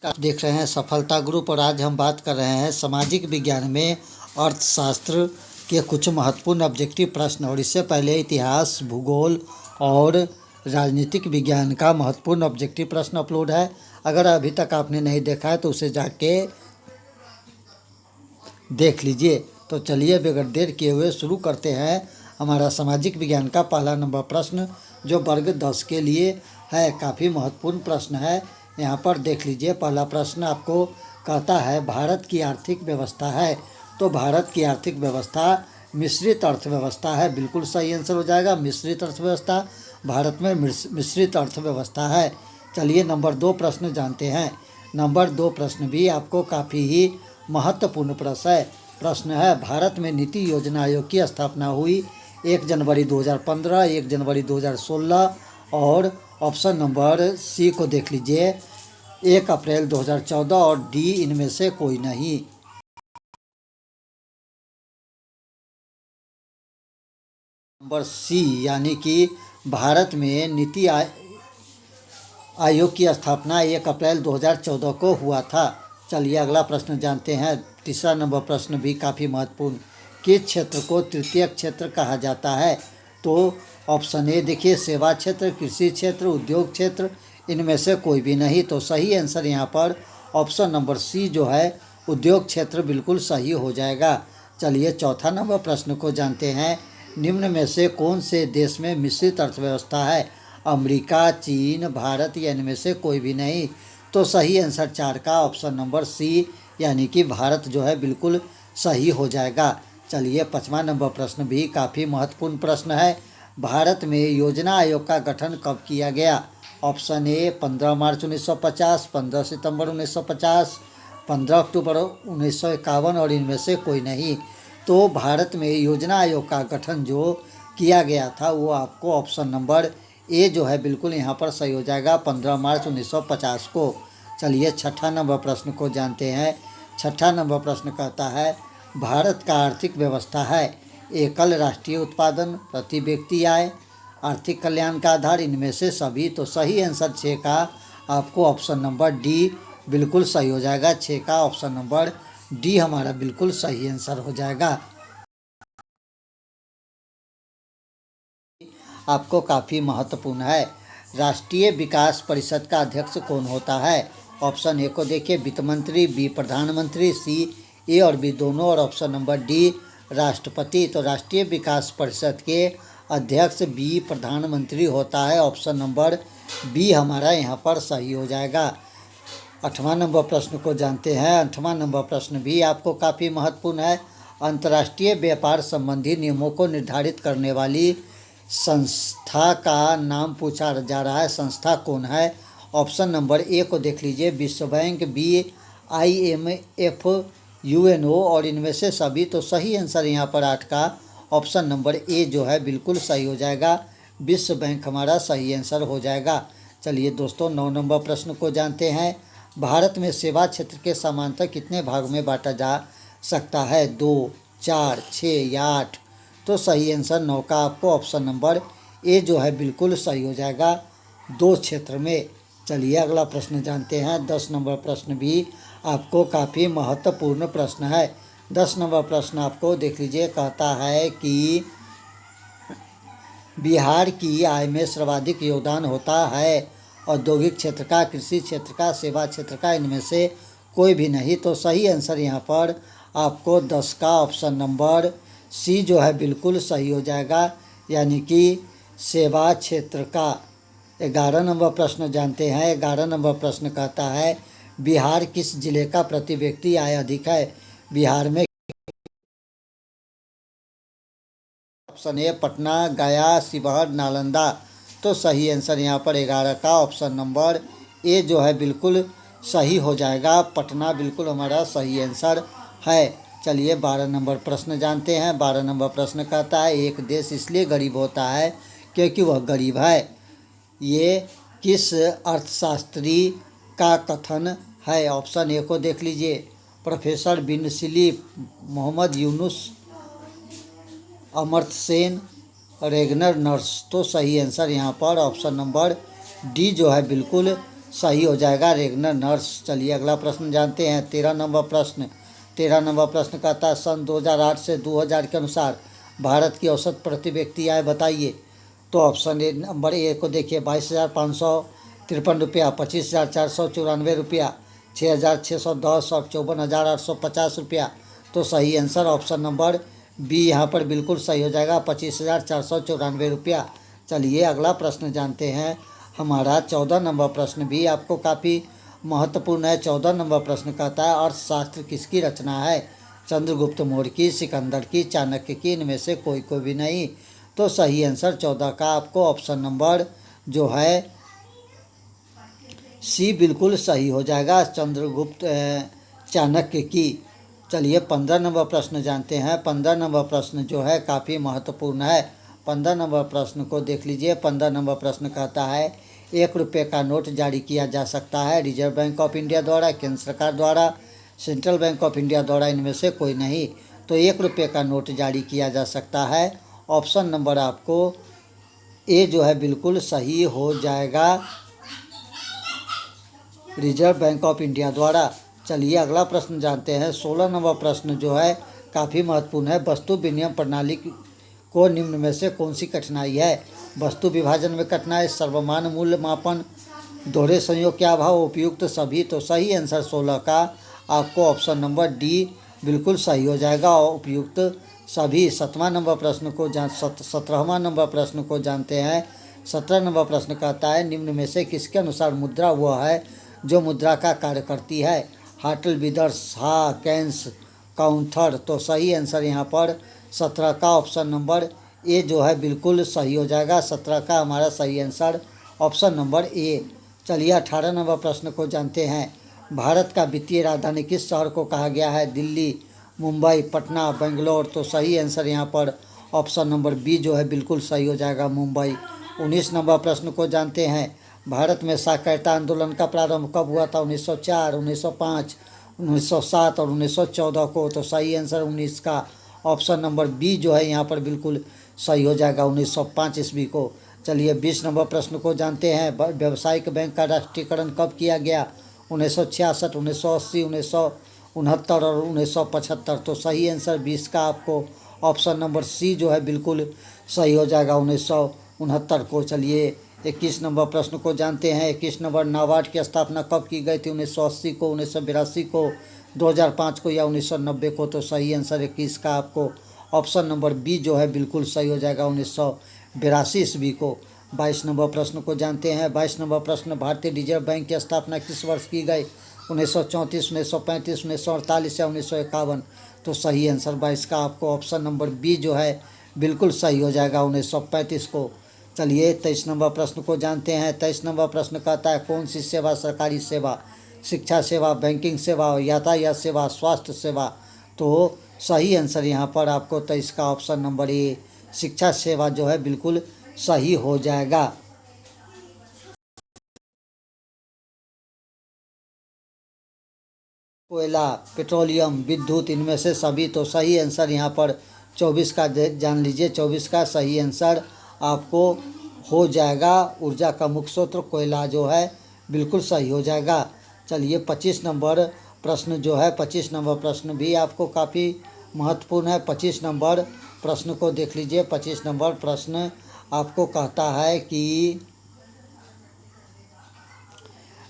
आप देख रहे हैं सफलता ग्रुप और आज हम बात कर रहे हैं सामाजिक विज्ञान में अर्थशास्त्र के कुछ महत्वपूर्ण ऑब्जेक्टिव प्रश्न। और इससे पहले इतिहास, भूगोल और राजनीतिक विज्ञान का महत्वपूर्ण ऑब्जेक्टिव प्रश्न अपलोड है। अगर अभी तक आपने नहीं देखा है तो उसे जाके देख लीजिए। तो चलिए बगैर देर किए हुए शुरू करते हैं हमारा सामाजिक विज्ञान का पहला नंबर प्रश्न, जो वर्ग 10 के लिए है। काफ़ी महत्वपूर्ण प्रश्न है। यहाँ पर देख लीजिए, पहला प्रश्न आपको कहता है भारत की आर्थिक व्यवस्था है। तो भारत की आर्थिक व्यवस्था मिश्रित अर्थव्यवस्था है। बिल्कुल सही आंसर हो जाएगा, मिश्रित अर्थव्यवस्था। भारत में मिश्रित अर्थव्यवस्था है। चलिए नंबर 2 प्रश्न जानते हैं। नंबर 2 प्रश्न भी आपको काफ़ी ही महत्वपूर्ण प्रश्न है। भारत में नीति योजना आयोग की स्थापना हुई 1 जनवरी 2015, 1 जनवरी 2016 और ऑप्शन नंबर सी को देख लीजिए 1 अप्रैल 2014 और डी इनमें से कोई नहीं। नंबर सी यानी कि भारत में नीति आयोग की स्थापना 1 अप्रैल 2014 को हुआ था। चलिए अगला प्रश्न जानते हैं। तीसरा नंबर प्रश्न भी काफ़ी महत्वपूर्ण। किस क्षेत्र को तृतीय क्षेत्र कहा जाता है? तो ऑप्शन ए देखिए, सेवा क्षेत्र, कृषि क्षेत्र, उद्योग क्षेत्र, इनमें से कोई भी नहीं। तो सही आंसर यहाँ पर ऑप्शन नंबर सी जो है उद्योग क्षेत्र बिल्कुल सही हो जाएगा। चलिए चौथा नंबर प्रश्न को जानते हैं। निम्न में से कौन से देश में मिश्रित अर्थव्यवस्था है? अमेरिका, चीन, भारत या इनमें से कोई भी नहीं। तो सही आंसर 4 का ऑप्शन नंबर सी यानी कि भारत जो है बिल्कुल सही हो जाएगा। चलिए 5वां नंबर प्रश्न भी काफ़ी महत्वपूर्ण प्रश्न है। भारत में योजना आयोग का गठन कब किया गया? ऑप्शन ए 15 मार्च 1950, 15 सितंबर 1950, 15 अक्टूबर 1951 और इनमें से कोई नहीं। तो भारत में योजना आयोग का गठन जो किया गया था वो आपको ऑप्शन नंबर ए जो है बिल्कुल यहाँ पर सही हो जाएगा, 15 मार्च 1950 को। चलिए छठा नंबर प्रश्न को जानते हैं। छठा नंबर प्रश्न कहता है भारत का आर्थिक व्यवस्था है एकल राष्ट्रीय उत्पादन, प्रति व्यक्ति आय, आर्थिक कल्याण का आधार, इनमें से सभी। तो सही आंसर 6 का आपको ऑप्शन नंबर डी बिल्कुल सही हो जाएगा। 6 का ऑप्शन नंबर डी हमारा बिल्कुल सही आंसर हो जाएगा। आपको काफ़ी महत्वपूर्ण है। राष्ट्रीय विकास परिषद का अध्यक्ष कौन होता है? ऑप्शन ए को देखिए, वित्त मंत्री, बी प्रधानमंत्री, सी ए और बी दोनों और ऑप्शन नंबर डी राष्ट्रपति। तो राष्ट्रीय विकास परिषद के अध्यक्ष बी प्रधानमंत्री होता है। ऑप्शन नंबर बी हमारा यहाँ पर सही हो जाएगा। 8वां नंबर प्रश्न को जानते हैं। 8वां नंबर प्रश्न भी आपको काफ़ी महत्वपूर्ण है। अंतर्राष्ट्रीय व्यापार संबंधी नियमों को निर्धारित करने वाली संस्था का नाम पूछा जा रहा है। संस्था कौन है? ऑप्शन नंबर ए को देख लीजिए, विश्व बैंक, बी IMF, UNO और इनमें से सभी। तो सही आंसर यहाँ पर 8 का ऑप्शन नंबर ए जो है बिल्कुल सही हो जाएगा। विश्व बैंक हमारा सही आंसर हो जाएगा। चलिए दोस्तों 9 नंबर प्रश्न को जानते हैं। भारत में सेवा क्षेत्र के समांतर कितने भाग में बांटा जा सकता है? 2, 4, 6 या 8। तो सही आंसर 9 का आपको ऑप्शन नंबर ए जो है बिल्कुल सही हो जाएगा, 2 क्षेत्र में। चलिए अगला प्रश्न जानते हैं। 10 नंबर प्रश्न भी आपको काफ़ी महत्वपूर्ण प्रश्न है। 10 नंबर प्रश्न आपको देख लीजिए, कहता है कि बिहार की आय में सर्वाधिक योगदान होता है औद्योगिक क्षेत्र का, कृषि क्षेत्र का, सेवा क्षेत्र का, इनमें से कोई भी नहीं। तो सही आंसर यहाँ पर आपको 10 का ऑप्शन नंबर सी जो है बिल्कुल सही हो जाएगा, यानी कि सेवा क्षेत्र का। 11 नंबर प्रश्न जानते हैं। 11 नंबर प्रश्न कहता है बिहार किस जिले का प्रति व्यक्ति आय अधिक है? बिहार में ऑप्शन ए पटना, गया, शिवहर, नालंदा। तो सही आंसर यहाँ पर 11 का ऑप्शन नंबर ए जो है बिल्कुल सही हो जाएगा। पटना बिल्कुल हमारा सही आंसर है। चलिए 12 नंबर प्रश्न जानते हैं। 12 नंबर प्रश्न कहता है एक देश इसलिए गरीब होता है क्योंकि वह गरीब है। ये किस अर्थशास्त्री का कथन है? ऑप्शन ए को देख लीजिए, प्रोफेसर बिन सिली, मोहम्मद यूनुस, अमर्त्य सेन, रेगनर नर्स। तो सही आंसर यहाँ पर ऑप्शन नंबर डी जो है बिल्कुल सही हो जाएगा रेगनर नर्स। चलिए अगला प्रश्न जानते हैं। 13 नंबर प्रश्न कहता है सन 2008 से 2000 के अनुसार भारत की औसत प्रति व्यक्ति आय बताइए। तो ऑप्शन ए नंबर ए को देखिए 22,553 रुपया, 25,494 रुपया, 6,610 और 54,850 रुपया। तो सही आंसर ऑप्शन नंबर बी यहाँ पर बिल्कुल सही हो जाएगा, 25,494 रुपया। चलिए अगला प्रश्न जानते हैं। हमारा 14 नंबर प्रश्न भी आपको काफ़ी महत्वपूर्ण है। 14 नंबर प्रश्न कहता है अर्थशास्त्र किसकी रचना है? चंद्रगुप्त मौर्य की, सिकंदर की, चाणक्य की, इनमें से कोई को भी नहीं। तो सही आंसर 14 का आपको ऑप्शन नंबर जो है सी बिल्कुल सही हो जाएगा, चंद्रगुप्त चाणक्य की। चलिए 15 नंबर प्रश्न जानते हैं। 15 नंबर प्रश्न जो है काफ़ी महत्वपूर्ण है। 15 नंबर प्रश्न को देख लीजिए। 15 नंबर प्रश्न कहता है 1 रुपये का नोट जारी किया जा सकता है रिजर्व बैंक ऑफ इंडिया द्वारा, केंद्र सरकार द्वारा, सेंट्रल बैंक ऑफ इंडिया द्वारा, इनमें से कोई नहीं। तो 1 रुपये का नोट जारी किया जा सकता है। ऑप्शन नंबर आपको ए जो है बिल्कुल सही हो जाएगा, रिजर्व बैंक ऑफ इंडिया द्वारा। चलिए अगला प्रश्न जानते हैं। 16 नंबर प्रश्न जो है काफ़ी महत्वपूर्ण है। वस्तु विनिमय प्रणाली को निम्न में से कौन सी कठिनाई है? वस्तु विभाजन में कठिनाई, सर्वमान्य मूल्य मापन, दोहरे संयोग के अभाव, उपयुक्त सभी। तो सही आंसर 16 का आपको ऑप्शन नंबर डी बिल्कुल सही हो जाएगा, उपयुक्त सभी। 17वां नंबर प्रश्न को 17वां नंबर प्रश्न को जानते हैं। 17 नंबर प्रश्न कहता है निम्न में से किसके अनुसार मुद्रा वह है जो मुद्रा का कार्य करती है? हार्टल, विदर्स, हा, कैंस, काउंथर। तो सही आंसर यहाँ पर 17 का ऑप्शन नंबर ए जो है बिल्कुल सही हो जाएगा। 17 का हमारा सही आंसर ऑप्शन नंबर ए। चलिए 18 नंबर प्रश्न को जानते हैं। भारत का वित्तीय राजधानी किस शहर को कहा गया है? दिल्ली, मुंबई, पटना, बेंगलोर। तो सही आंसर यहाँ पर ऑप्शन नंबर बी जो है बिल्कुल सही हो जाएगा, मुंबई। 19 नंबर प्रश्न को जानते हैं। भारत में साक्षरता आंदोलन का प्रारंभ कब हुआ था? 1904, 1905, 1907 और 1914 को। तो सही आंसर 19 का ऑप्शन नंबर बी जो है यहाँ पर बिल्कुल सही हो जाएगा, 1905 ईस्वी को। चलिए 20 नंबर प्रश्न को जानते हैं। व्यावसायिक बैंक का राष्ट्रीयकरण कब किया गया? 1966, 1980, 1969 और 1975। तो सही आंसर 20 का आपको ऑप्शन नंबर सी जो है बिल्कुल सही हो जाएगा, 1969 को। चलिए 21 नंबर प्रश्न को जानते हैं। 21 नंबर नाबार्ड की स्थापना कब की गई थी? 1980 को, 1982 को, 2005 को या 1990 को। तो सही आंसर 21 का आपको ऑप्शन नंबर बी जो है बिल्कुल सही हो जाएगा, 1982 ईस्वी को। 22 नंबर प्रश्न को जानते हैं। 22 नंबर प्रश्न भारतीय रिजर्व बैंक की स्थापना किस वर्ष की गई? 1934, 1935, 1948 या 1951। तो सही आंसर 22 का आपको ऑप्शन नंबर बी जो है बिल्कुल सही हो जाएगा, 1935 को। चलिए 23 नंबर प्रश्न को जानते हैं। 23 नंबर प्रश्न कहता है कौन सी सेवा सरकारी सेवा, शिक्षा सेवा, बैंकिंग सेवा, यातायात सेवा, स्वास्थ्य सेवा। तो सही आंसर यहाँ पर आपको 23 का ऑप्शन नंबर ए, शिक्षा सेवा जो है बिल्कुल सही हो जाएगा। कोयला, पेट्रोलियम, विद्युत, इनमें से सभी। तो सही आंसर यहाँ पर 24 का जान लीजिए। 24 का सही आंसर आपको हो जाएगा, ऊर्जा का मुख्य स्रोत कोयला जो है बिल्कुल सही हो जाएगा। चलिए 25 नंबर प्रश्न जो है, 25 नंबर प्रश्न भी आपको काफ़ी महत्वपूर्ण है। 25 नंबर प्रश्न को देख लीजिए। 25 नंबर प्रश्न आपको कहता है कि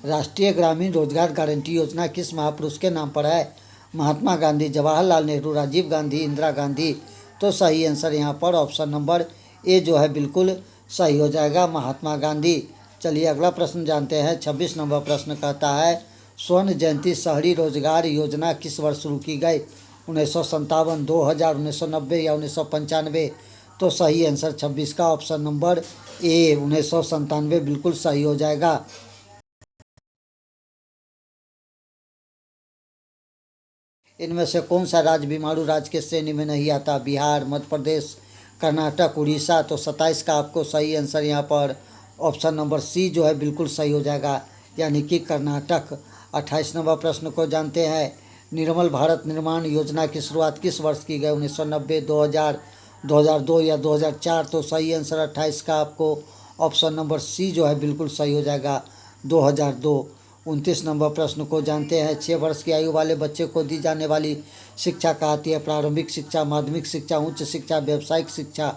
राष्ट्रीय ग्रामीण रोजगार गारंटी योजना किस महापुरुष के नाम पर है? महात्मा गांधी, जवाहरलाल नेहरू, राजीव गांधी, इंदिरा गांधी। तो सही आंसर यहाँ पर ऑप्शन नंबर ए जो है बिल्कुल सही हो जाएगा, महात्मा गांधी। चलिए अगला प्रश्न जानते हैं। 26 नंबर प्रश्न कहता है स्वर्ण जयंती शहरी रोजगार योजना किस वर्ष शुरू की गई? 1957, 2000, 1990 या 1995। तो सही आंसर 26 का ऑप्शन नंबर ए, 1997 बिल्कुल सही हो जाएगा। इनमें से कौन सा राज्य बीमारू राज्य के श्रेणी में नहीं आता? बिहार, मध्य प्रदेश, कर्नाटक, उड़ीसा। तो 27 का आपको सही आंसर यहाँ पर ऑप्शन नंबर सी जो है बिल्कुल सही हो जाएगा, यानी कि कर्नाटक। 28 नंबर प्रश्न को जानते हैं। निर्मल भारत निर्माण योजना की शुरुआत किस वर्ष की गई? 1990, 2000, 2002 या 2004। तो सही आंसर 28 का आपको ऑप्शन नंबर सी जो है बिल्कुल सही हो जाएगा, 2002। 29 नंबर प्रश्न को जानते हैं, 6 वर्ष की आयु वाले बच्चे को दी जाने वाली शिक्षा कहती है प्रारंभिक शिक्षा, माध्यमिक शिक्षा, उच्च शिक्षा, व्यावसायिक शिक्षा।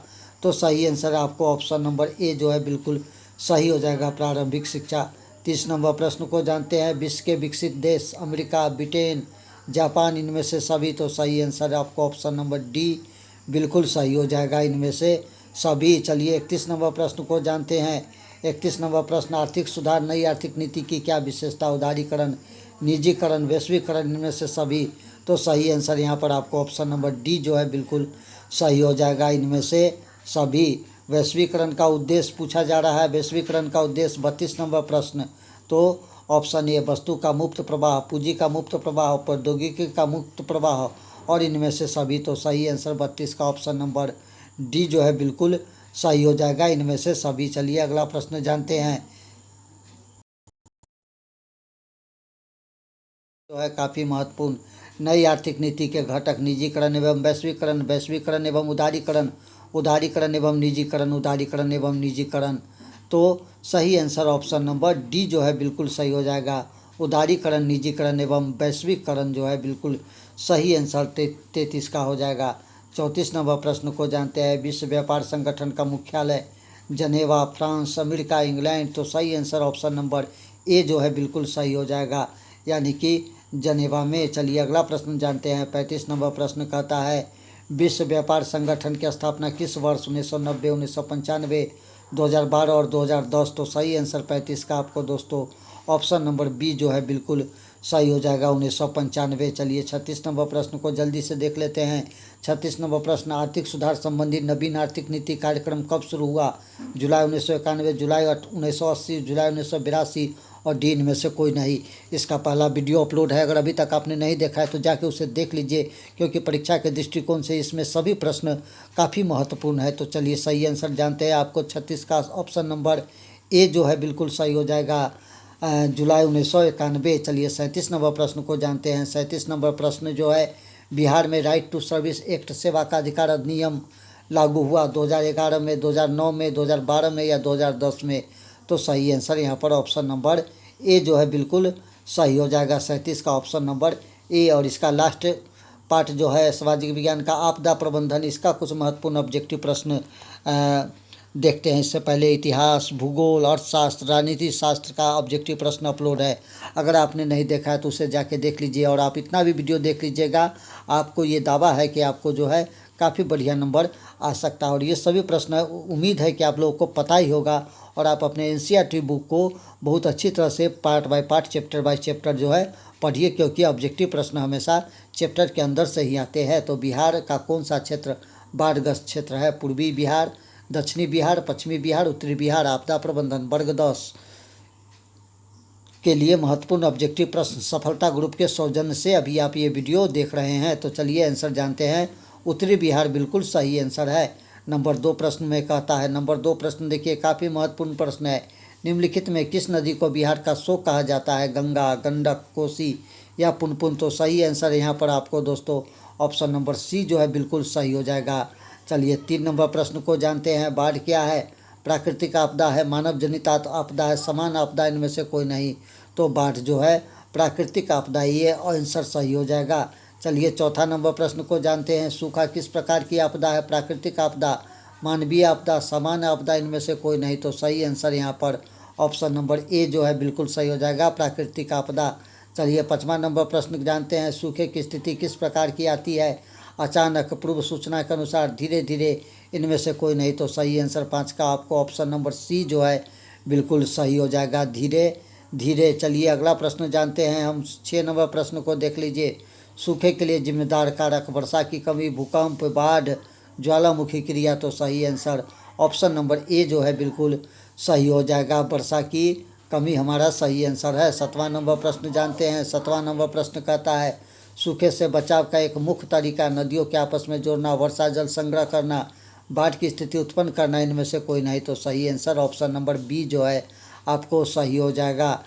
तो सही आंसर आपको ऑप्शन नंबर ए जो है बिल्कुल सही हो जाएगा, प्रारंभिक शिक्षा। 30 नंबर प्रश्न को जानते हैं, विश्व के विकसित देश अमेरिका, ब्रिटेन, जापान, इनमें से सभी। तो सही आंसर आपको ऑप्शन नंबर डी बिल्कुल सही हो जाएगा, इनमें से सभी। चलिए 31 नंबर प्रश्न को जानते हैं। 31 नंबर प्रश्न, आर्थिक सुधार नई आर्थिक नीति की क्या विशेषता? उदारीकरण, निजीकरण, वैश्वीकरण, इनमें से सभी। तो सही आंसर यहाँ पर आपको ऑप्शन नंबर डी जो है बिल्कुल सही हो जाएगा, इनमें से सभी। वैश्वीकरण का उद्देश्य पूछा जा रहा है, वैश्वीकरण का उद्देश्य। 32 नंबर प्रश्न, तो ऑप्शन ए वस्तु का मुक्त प्रवाह, पूंजी का मुक्त प्रवाह, प्रौद्योगिकी का मुक्त प्रवाह, और इनमें से सभी। तो सही आंसर 32 का ऑप्शन नंबर डी जो है बिल्कुल सही हो जाएगा, इनमें से सभी। चलिए अगला प्रश्न जानते हैं, जो है काफ़ी महत्वपूर्ण। नई आर्थिक नीति के घटक निजीकरण एवं वैश्वीकरण, वैश्वीकरण एवं उदारीकरण, उदारीकरण एवं निजीकरण, उदारीकरण एवं निजीकरण। तो सही आंसर ऑप्शन नंबर डी जो है बिल्कुल सही हो जाएगा, उदारीकरण, निजीकरण एवं वैश्वीकरण जो है बिल्कुल सही आंसर 33 का हो जाएगा। 34 नंबर प्रश्न को जानते हैं, विश्व व्यापार संगठन का मुख्यालय जनेवा, फ्रांस, अमेरिका, इंग्लैंड। तो सही आंसर ऑप्शन नंबर ए जो है बिल्कुल सही हो जाएगा, यानी कि जनेवा में। चलिए अगला प्रश्न जानते हैं। 35 नंबर प्रश्न कहता है, विश्व व्यापार संगठन की स्थापना किस वर्ष? 1990, 1995, 2012 और 2010। तो सही आंसर 35 का आपको दोस्तों ऑप्शन नंबर बी जो है बिल्कुल सही हो जाएगा, 1995। चलिए 36 नंबर प्रश्न को जल्दी से देख लेते हैं। 36 नंबर प्रश्न, आर्थिक सुधार संबंधी नवीन आर्थिक नीति कार्यक्रम कब शुरू हुआ? जुलाई 1991, जुलाई 1980, जुलाई 1982, और डी इनमें से कोई नहीं। इसका पहला वीडियो अपलोड है, अगर अभी तक आपने नहीं देखा है तो जाके उसे देख लीजिए, क्योंकि परीक्षा के दृष्टिकोण से इसमें सभी प्रश्न काफ़ी महत्वपूर्ण है। तो चलिए सही आंसर जानते हैं, आपको 36 का ऑप्शन नंबर ए जो है बिल्कुल सही हो जाएगा, जुलाई 1991। चलिए 37 नंबर प्रश्न को जानते हैं। 37 नंबर प्रश्न जो है, बिहार में राइट टू सर्विस एक्ट, सेवा का अधिकार अधिनियम लागू हुआ 2011 में, 2009 में, 2012 में या 2010 में? तो सही आंसर यहाँ पर ऑप्शन नंबर ए जो है बिल्कुल सही हो जाएगा, 37 का ऑप्शन नंबर ए। और इसका लास्ट पार्ट जो है, सामाजिक विज्ञान का आपदा प्रबंधन, इसका कुछ महत्वपूर्ण ऑब्जेक्टिव प्रश्न देखते हैं। इससे पहले इतिहास, भूगोल, अर्थशास्त्र, राजनीति शास्त्र का ऑब्जेक्टिव प्रश्न अपलोड है, अगर आपने नहीं देखा है तो उसे जाके देख लीजिए। और आप इतना भी वीडियो देख लीजिएगा, आपको ये दावा है कि आपको जो है काफ़ी बढ़िया नंबर आ सकता है। और ये सभी प्रश्न उम्मीद है कि आप लोगों को पता ही होगा, और आप अपने एनसीईआरटी बुक को बहुत अच्छी तरह से part by part, chapter by chapter जो है पढ़िए, क्योंकि ऑब्जेक्टिव प्रश्न हमेशा चैप्टर के अंदर से ही आते हैं। तो बिहार का कौन सा क्षेत्र बाढ़ग्रस्त क्षेत्र है? पूर्वी बिहार, दक्षिणी बिहार, पश्चिमी बिहार, उत्तरी बिहार। आपदा प्रबंधन वर्ग 10 के लिए महत्वपूर्ण ऑब्जेक्टिव प्रश्न सफलता ग्रुप के सौजन्य से अभी आप ये वीडियो देख रहे हैं। तो चलिए आंसर जानते हैं, उत्तरी बिहार बिल्कुल सही आंसर है। नंबर 2 प्रश्न में कहता है, नंबर 2 प्रश्न देखिए काफ़ी महत्वपूर्ण प्रश्न है, निम्नलिखित में किस नदी को बिहार का शोक कहा जाता है? गंगा, गंडक, कोसी या पुनपुन? तो सही आंसर यहाँ पर आपको दोस्तों ऑप्शन नंबर सी जो है बिल्कुल सही हो जाएगा। चलिए 3 नंबर प्रश्न को जानते हैं, बाढ़ क्या है? प्राकृतिक आपदा है, मानव जनित आपदा है, समान आपदा, इनमें से कोई नहीं। तो बाढ़ जो है प्राकृतिक आपदा, ये आंसर सही हो जाएगा। चलिए 4था नंबर प्रश्न को जानते हैं, सूखा किस प्रकार की आपदा है? प्राकृतिक आपदा, मानवीय आपदा, सामान्य आपदा, इनमें से कोई नहीं। तो सही आंसर यहाँ पर ऑप्शन नंबर ए जो है बिल्कुल सही हो जाएगा, प्राकृतिक आपदा। चलिए 5वां नंबर प्रश्न जानते हैं, सूखे की स्थिति किस प्रकार की आती है? अचानक, पूर्व सूचना के अनुसार, धीरे धीरे, इनमें से कोई नहीं। तो सही आंसर 5 का आपको ऑप्शन नंबर सी जो है बिल्कुल सही हो जाएगा, धीरे धीरे। चलिए अगला प्रश्न जानते हैं हम, 6 नंबर प्रश्न को देख लीजिए, सूखे के लिए जिम्मेदार कारक, वर्षा की कमी, भूकंप, बाढ़, ज्वालामुखी क्रिया। तो सही आंसर ऑप्शन नंबर ए जो है बिल्कुल सही हो जाएगा, वर्षा की कमी हमारा सही आंसर है। 7वां नंबर प्रश्न जानते हैं। 7वां नंबर प्रश्न कहता है, सूखे से बचाव का एक मुख्य तरीका नदियों के आपस में जोड़ना, वर्षा जल संग्रह करना, बाढ़ की स्थिति उत्पन्न करना, इनमें से कोई नहीं। तो सही आंसर ऑप्शन नंबर बी जो है आपको सही हो जाएगा,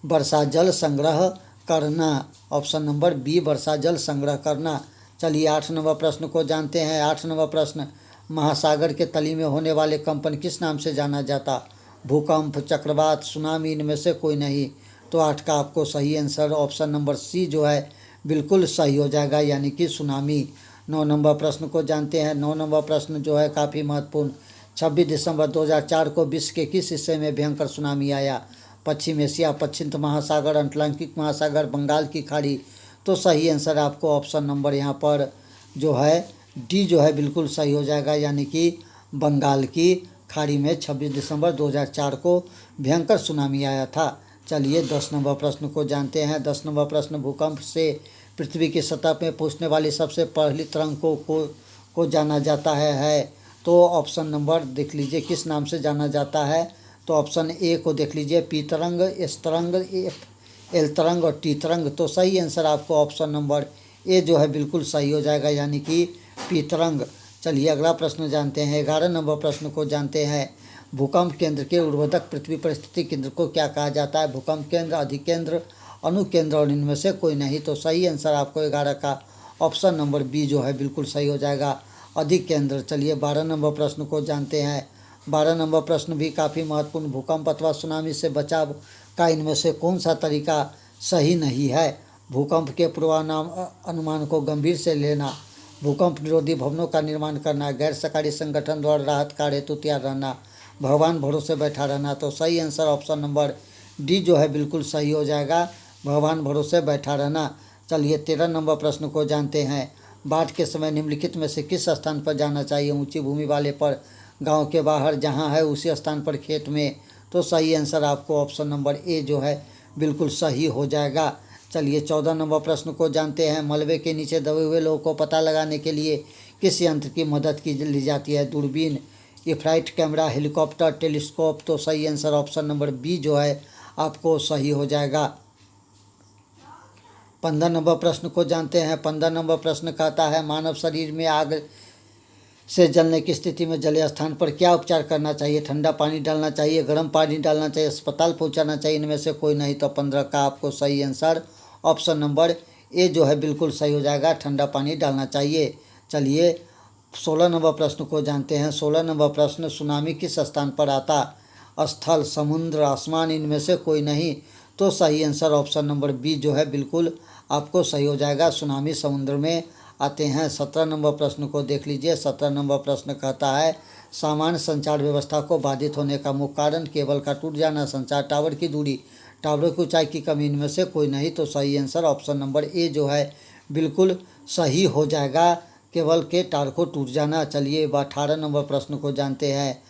वर्षा जल संग्रह करना, ऑप्शन नंबर बी वर्षा जल संग्रह करना। चलिए 8 नंबर प्रश्न को जानते हैं। 8 नंबर प्रश्न, महासागर के तली में होने वाले कंपन किस नाम से जाना जाता? भूकंप, चक्रवात, सुनामी, इनमें से कोई नहीं। तो 8 का आपको सही आंसर ऑप्शन नंबर सी जो है बिल्कुल सही हो जाएगा, यानी कि सुनामी। 9 नंबर प्रश्न को जानते हैं। 9 नंबर प्रश्न जो है काफ़ी महत्वपूर्ण। 26 दिसंबर 2004 को विश्व के किस हिस्से में भयंकर सुनामी आया? पश्चिम एशिया, पश्चिम महासागर, अटलांटिक महासागर, बंगाल की खाड़ी। तो सही आंसर आपको ऑप्शन नंबर यहाँ पर जो है डी जो है बिल्कुल सही हो जाएगा, यानी कि बंगाल की खाड़ी में 26 दिसंबर 2004 को भयंकर सुनामी आया था। चलिए 10 नंबर प्रश्न को जानते हैं। 10 नंबर प्रश्न, भूकंप से पृथ्वी की सतह में पहुंचने वाली सबसे पहली तरंग को जाना जाता है। तो ऑप्शन नंबर देख लीजिए किस नाम से जाना जाता है। तो ऑप्शन ए को देख लीजिए, पी तरंग, एस तरंग, एल तरंग और टी तरंग। तो सही आंसर आपको ऑप्शन नंबर ए जो है बिल्कुल सही हो जाएगा, यानी कि पी तरंग। चलिए अगला प्रश्न जानते हैं। 11 नंबर प्रश्न को जानते हैं। भूकंप केंद्र के ऊर्ध्वतक पृथ्वी पर स्थित केंद्र को क्या कहा जाता है? भूकंप केंद्र, अधिकेंद्र, अनुकेंद्र और इनमें से कोई नहीं। तो सही आंसर आपको 11 का ऑप्शन नंबर बी जो है बिल्कुल सही हो जाएगा, अधिकेंद्र। चलिए 12 नंबर प्रश्न को जानते हैं। 12 नंबर प्रश्न भी काफ़ी महत्वपूर्ण। भूकंप अथवा सुनामी से बचाव का इनमें से कौन सा तरीका सही नहीं है? भूकंप के पूर्वानुमान को गंभीर से लेना, भूकंप निरोधी भवनों का निर्माण करना, गैर सरकारी संगठन द्वारा राहत कार्य हेतु तैयार रहना, भगवान भरोसे बैठा रहना। तो सही आंसर ऑप्शन नंबर डी जो है बिल्कुल सही हो जाएगा, भगवान भरोसे बैठा रहना। चलिए 13 नंबर प्रश्न को जानते हैं। बाढ़ के समय निम्नलिखित में से किस स्थान पर जाना चाहिए? ऊंची भूमि वाले पर, गांव के बाहर, जहां है उसी स्थान पर, खेत में। तो सही आंसर आपको ऑप्शन नंबर ए जो है बिल्कुल सही हो जाएगा। चलिए 14 नंबर प्रश्न को जानते हैं। मलबे के नीचे दबे हुए लोगों को पता लगाने के लिए किस यंत्र की मदद की ली जाती है? दूरबीन, इंफ्रारेड कैमरा, हेलीकॉप्टर, टेलीस्कोप। तो सही आंसर ऑप्शन नंबर बी जो है आपको सही हो जाएगा। 15 नंबर प्रश्न को जानते हैं। 15 नंबर प्रश्न कहता है, मानव शरीर में आग से जलने की स्थिति में जलीय स्थान पर क्या उपचार करना चाहिए? ठंडा पानी डालना चाहिए, गर्म पानी डालना चाहिए, अस्पताल पहुंचाना चाहिए, इनमें से कोई नहीं। तो 15 का आपको सही आंसर ऑप्शन नंबर ए जो है बिल्कुल सही हो जाएगा, ठंडा पानी डालना चाहिए। चलिए 16 नंबर प्रश्न को जानते हैं। 16 नंबर प्रश्न, सुनामी किस स्थान पर आता? स्थल, समुद्र, आसमान, इनमें से कोई नहीं। तो सही आंसर ऑप्शन नंबर बी जो है बिल्कुल आपको सही हो जाएगा, सुनामी समुद्र में आते हैं। 17 नंबर प्रश्न को देख लीजिए। 17 नंबर प्रश्न कहता है, सामान्य संचार व्यवस्था को बाधित होने का मुख्य कारण केबल का टूट जाना, संचार टावर की दूरी, टावर की ऊंचाई की कमी, इनमें से कोई नहीं। तो सही आंसर ऑप्शन नंबर ए जो है बिल्कुल सही हो जाएगा, केबल के तार को टूट जाना। चलिए 18 नंबर प्रश्न को जानते हैं।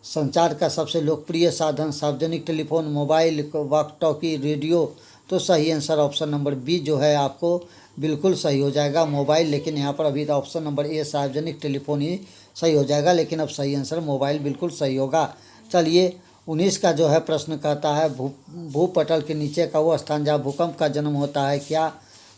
संचार का सबसे लोकप्रिय साधन, सार्वजनिक telephone, mobile, walk talkie, radio. तो सही आंसर ऑप्शन नंबर बी जो है आपको बिल्कुल सही हो जाएगा, मोबाइल। लेकिन यहाँ पर अभी ऑप्शन नंबर ए सार्वजनिक टेलीफोन ही सही हो जाएगा, लेकिन अब सही आंसर मोबाइल बिल्कुल सही होगा। चलिए 19 का जो है प्रश्न कहता है, भूपटल के नीचे का वो स्थान जहाँ भूकंप का जन्म होता है क्या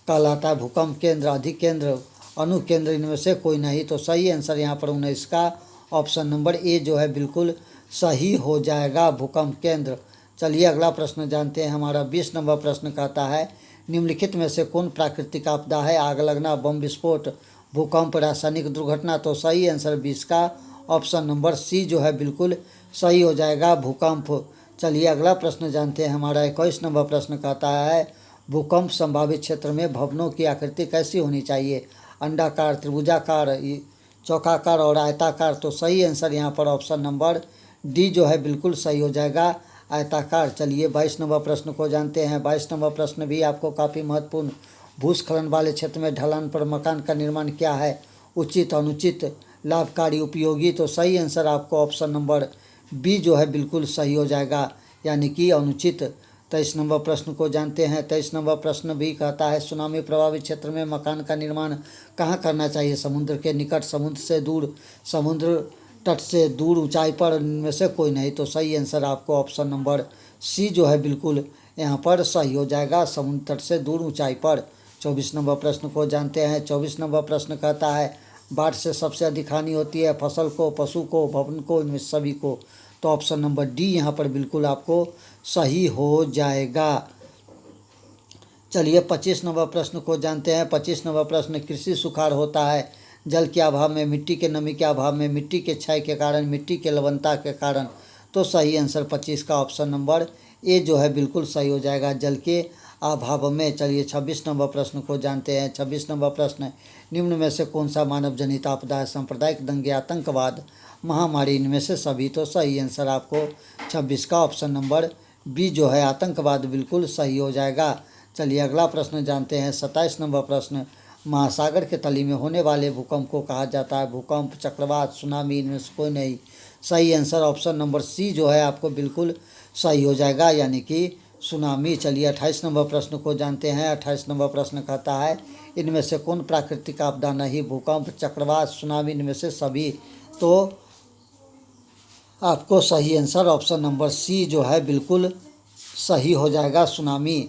कहलाता है? भूकंप केंद्र, अधिकेंद्र, अनुकेंद्र, इनमें से कोई नहीं। तो सही आंसर यहाँ पर 19 का ऑप्शन नंबर ए जो है बिल्कुल सही हो जाएगा, भूकंप केंद्र। चलिए अगला प्रश्न जानते हैं। हमारा 20 नंबर प्रश्न कहता है, निम्नलिखित में से कौन प्राकृतिक आपदा है? आग लगना, बम विस्फोट, भूकंप, रासायनिक दुर्घटना। तो सही आंसर 20 का ऑप्शन नंबर सी जो है बिल्कुल सही हो जाएगा, भूकंप। चलिए अगला प्रश्न जानते हैं। हमारा 21 नंबर प्रश्न कहता है, भूकंप संभावित क्षेत्र में भवनों की आकृति कैसी होनी चाहिए? अंडाकार, त्रिभुजाकार, चौकाकार और आयताकार। तो सही आंसर यहाँ पर ऑप्शन नंबर डी जो है बिल्कुल सही हो जाएगा, आयताकार। चलिए 22 नंबर प्रश्न को जानते हैं। 22 नंबर प्रश्न भी आपको काफ़ी महत्वपूर्ण। भूस्खलन वाले क्षेत्र में ढलान पर मकान का निर्माण क्या है? उचित, अनुचित, लाभकारी, उपयोगी। तो सही आंसर आपको ऑप्शन नंबर बी जो है बिल्कुल सही हो जाएगा, यानी कि अनुचित। 23 नंबर प्रश्न को जानते हैं। 23 नंबर प्रश्न भी कहता है, सुनामी प्रभावित क्षेत्र में मकान का निर्माण कहाँ करना चाहिए? समुद्र के निकट, समुद्र से दूर, समुद्र तट से दूर, ऊंचाई पर, इनमें से कोई नहीं। तो सही आंसर आपको ऑप्शन नंबर सी जो है बिल्कुल यहाँ पर सही हो जाएगा, समुद्र तट से दूर, ऊंचाई पर। 24 नंबर प्रश्न को जानते हैं। 24 नंबर प्रश्न कहता है, बाढ़ से सबसे अधिक हानि होती है फसल को, पशु को, भवन को, इनमें सभी को। तो ऑप्शन नंबर डी यहाँ पर बिल्कुल आपको सही हो जाएगा। चलिए 25 नंबर प्रश्न को जानते हैं। 25 नंबर प्रश्न, कृषि सुखाड़ होता है जल के अभाव में, मिट्टी के नमी के अभाव में, मिट्टी के क्षय के कारण, मिट्टी के लवणता के कारण। तो सही आंसर 25 का ऑप्शन नंबर ए जो है बिल्कुल सही हो जाएगा, जल के अभाव में। चलिए 26 नंबर प्रश्न को जानते हैं। 26 नंबर प्रश्न, निम्न में से कौन सा मानव जनित आपदा है? सांप्रदायिक दंगे, आतंकवाद, महामारी, इनमें से सभी। तो सही आंसर आपको 26 का ऑप्शन नंबर बी जो है आतंकवाद बिल्कुल सही हो जाएगा। चलिए अगला प्रश्न जानते हैं। 27 नंबर प्रश्न, महासागर के तली में होने वाले भूकंप को कहा जाता है? भूकंप, चक्रवात, सुनामी, इनमें से कोई नहीं। सही आंसर ऑप्शन नंबर सी जो है आपको बिल्कुल सही हो जाएगा, यानी कि सुनामी। चलिए 28 नंबर प्रश्न को जानते हैं। 28 नंबर प्रश्न कहता है, इनमें से कौन प्राकृतिक आपदा नहीं? भूकंप, चक्रवात, सुनामी, इनमें से सभी। तो आपको सही आंसर ऑप्शन नंबर सी जो है बिल्कुल सही हो जाएगा, सुनामी।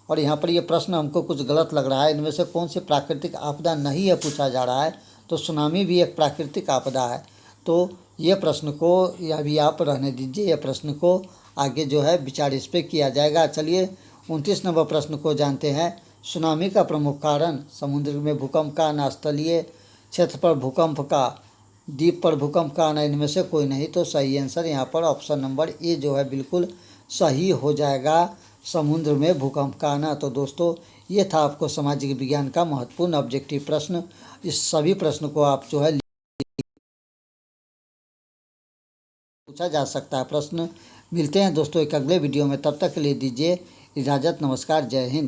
और यहाँ पर ये प्रश्न हमको कुछ गलत लग रहा है, इनमें से कौन सी प्राकृतिक आपदा नहीं है पूछा जा रहा है, तो सुनामी भी एक प्राकृतिक आपदा है। तो ये प्रश्न को अभी आप रहने दीजिए, ये प्रश्न को आगे जो है विचार इस पर किया जाएगा। चलिए 29 नंबर प्रश्न को जानते हैं। सुनामी का प्रमुख कारण? समुद्र में भूकंप का आना, स्थलीय क्षेत्र पर भूकंप का, द्वीप पर भूकंप का आना, इनमें से कोई नहीं। तो सही आंसर यहाँ पर ऑप्शन नंबर ए जो है बिल्कुल सही हो जाएगा, समुद्र में भूकंप का आना। तो दोस्तों ये था आपको सामाजिक विज्ञान का महत्वपूर्ण ऑब्जेक्टिव प्रश्न। इस सभी प्रश्न को आप जो है पूछा जा सकता है प्रश्न। मिलते हैं दोस्तों एक अगले वीडियो में, तब तक के लिए दीजिए इजाज़त। नमस्कार, जय हिंद।